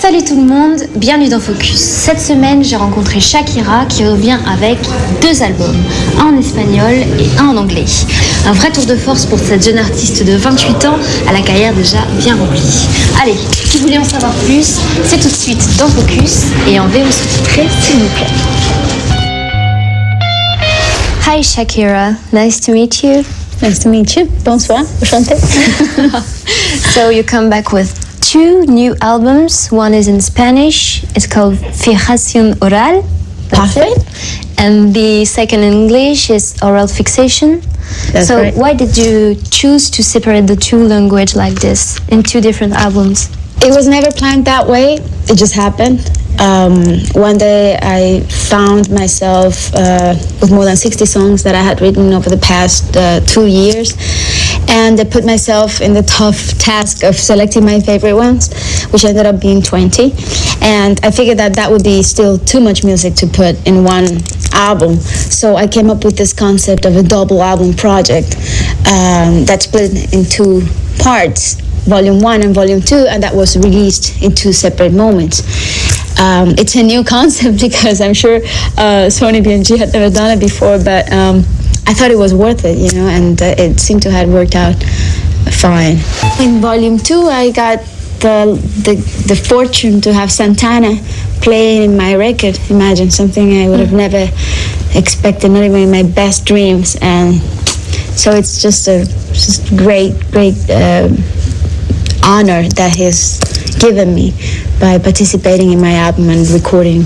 Salut tout le monde, bienvenue dans Focus. Cette semaine, j'ai rencontré Shakira qui revient avec 2 albums, un en espagnol et un en anglais. Un vrai tour de force pour cette jeune artiste de 28 ans à la carrière déjà bien remplie. Allez, si vous voulez en savoir plus, c'est tout de suite dans Focus et en VO sous-titré s'il vous plaît. Hi Shakira, nice to meet you. Nice to meet you. Bonsoir, enchanté. So you come back with 2 new albums. One is in Spanish. It's called Fijación Oral. Perfect. And the second in English is Oral Fixation. That's so right. why did you choose to separate the 2 languages like this in 2 different albums? It was never planned that way. It just happened. One day I found myself with more than 60 songs that I had written over the past 2 years. And I put myself in the tough task of selecting my favorite ones, which ended up being 20. And I figured that that would be still too much music to put in one album. So I came up with this concept of a double album project that split in 2 parts, Volume 1 and Volume 2, and that was released in 2 separate moments. It's a new concept because I'm sure Sony BMG had never done it before, but I thought it was worth it, you know, and it seemed to have worked out fine. In Volume 2, I got the fortune to have Santana playing in my record. Imagine, something I would have never expected, not even in my best dreams. And so it's just a great honor that he's given me by participating in my album and recording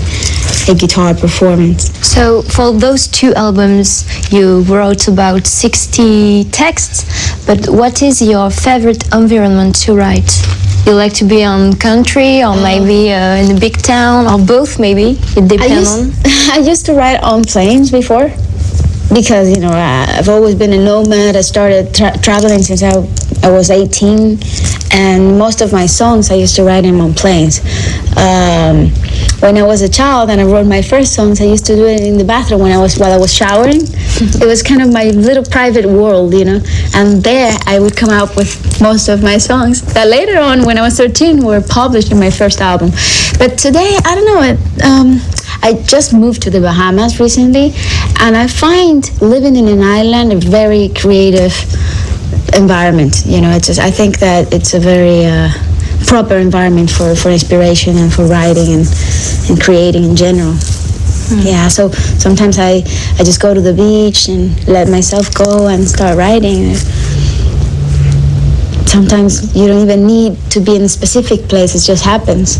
a guitar performance. So for those 2 albums, you wrote about 60 texts, but what is your favorite environment to write? You like to be on country or maybe in a big town or both maybe? It depends on. I used to write on planes before because, you know, I've always been a nomad. I started traveling since I was 18, and most of my songs I used to write them on planes. When I was a child and I wrote my first songs, I used to do it in the bathroom while I was showering. It was kind of my little private world, you know, and there I would come out with most of my songs that later on, when I was 13, were published in my first album. But today, I don't know, I just moved to the Bahamas recently, and I find living in an island a very creative environment. You know, I think that it's a very proper environment for inspiration and for writing and creating in general. Yeah, so sometimes I just go to the beach and let myself go and start writing. Sometimes you don't even need to be in a specific place, it just happens.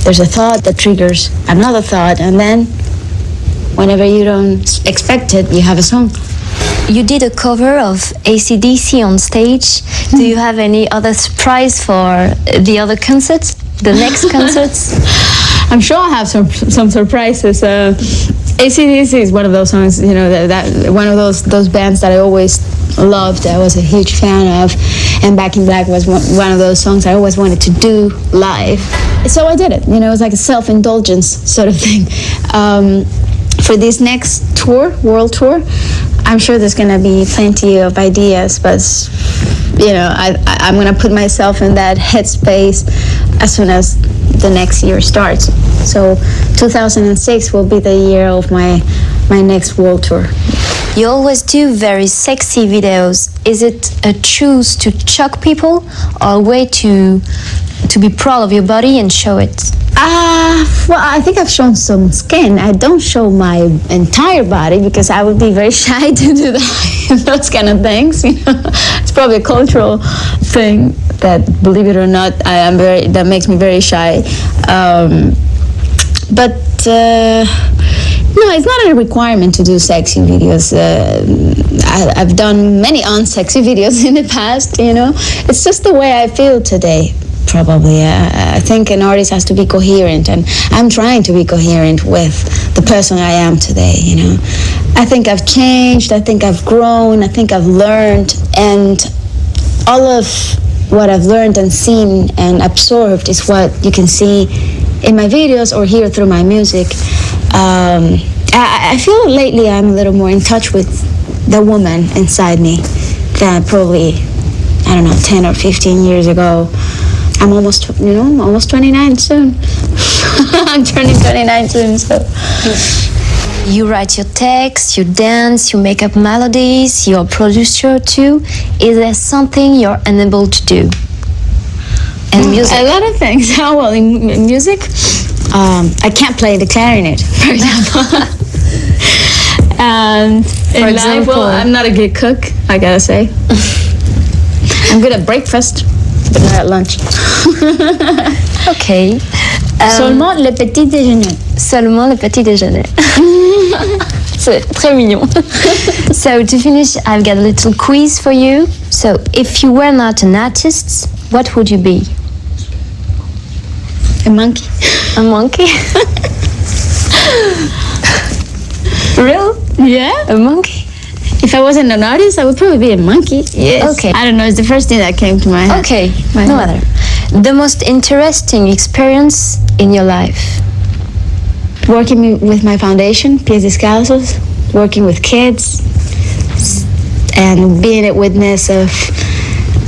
There's a thought that triggers another thought, and then whenever you don't expect it, you have a song. You did a cover of AC/DC on stage. Do you have any other surprise for the other concerts, the next concerts? I'm sure I'll have some surprises. AC/DC is one of those songs, you know, that one of those bands that I always loved. I was a huge fan of, and Back in Black was one of those songs I always wanted to do live. So I did it. You know, it was like a self-indulgence sort of thing. For this next tour, world tour, I'm sure there's gonna be plenty of ideas, but you know, I'm gonna put myself in that headspace as soon as the next year starts. So 2006 will be the year of my next world tour. You always do very sexy videos. Is it a choice to shock people or a way to be proud of your body and show it? Well, I think I've shown some skin. I don't show my entire body because I would be very shy to do those kind of things. You know? It's probably a cultural thing that, believe it or not, that makes me very shy. No, it's not a requirement to do sexy videos. I've done many unsexy videos in the past, you know. It's just the way I feel today, probably. I think an artist has to be coherent, and I'm trying to be coherent with the person I am today, you know. I think I've changed, I think I've grown, I think I've learned, and all of what I've learned and seen and absorbed is what you can see in my videos or hear through my music. I feel lately I'm a little more in touch with the woman inside me than probably, I don't know, 10 or 15 years ago. I'm almost, almost 29 soon. I'm turning 29 soon, so. You write your text, you dance, you make up melodies, you're a producer too. Is there something you're unable to do? And music? A lot of things. Oh, well, in music, I can't play the clarinet, for example. And For example, well, I'm not a good cook, I gotta say. I'm good at breakfast, but not at lunch. Okay. Seulement le petit déjeuner. Seulement le petit déjeuner. C'est très mignon. So to finish, I've got a little quiz for you. So if you were not an artist, what would you be? A monkey. A monkey? Real? Yeah. A monkey? If I wasn't an artist, I would probably be a monkey. Yes. Okay. I don't know. It's the first thing that came to my head. Okay, no other. The most interesting experience in your life? Working with my foundation, Pies Descalzos, working with kids, and being a witness of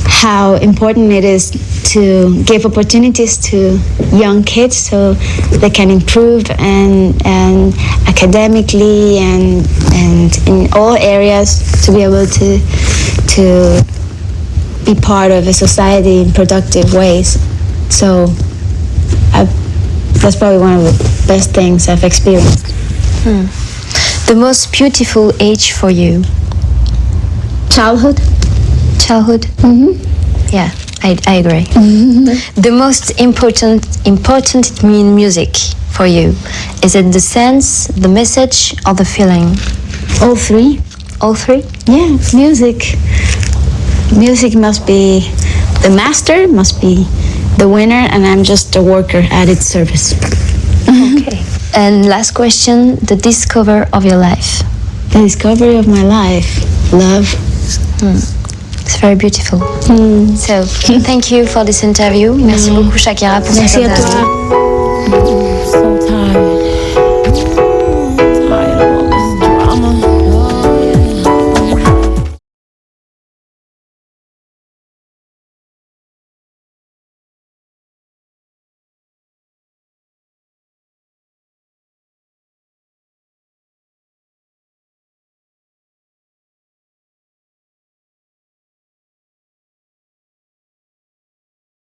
how important it is to give opportunities to young kids so they can improve and academically and in all areas to be able to be part of a society in productive ways. So that's probably one of the best things I've experienced. The most beautiful age for you? Childhood. Childhood? Yeah, I agree. The most important in music for you? Is it the sense, the message, or the feeling? All three. All three? Yeah, music. Music must be the master, must be the winner, and I'm just a worker at its service. Okay. And last question, the discover of your life? The discovery of my life, love. It's very beautiful. So, thank you for this interview. Merci beaucoup, Shakira, pour cette Merci à interview. toi.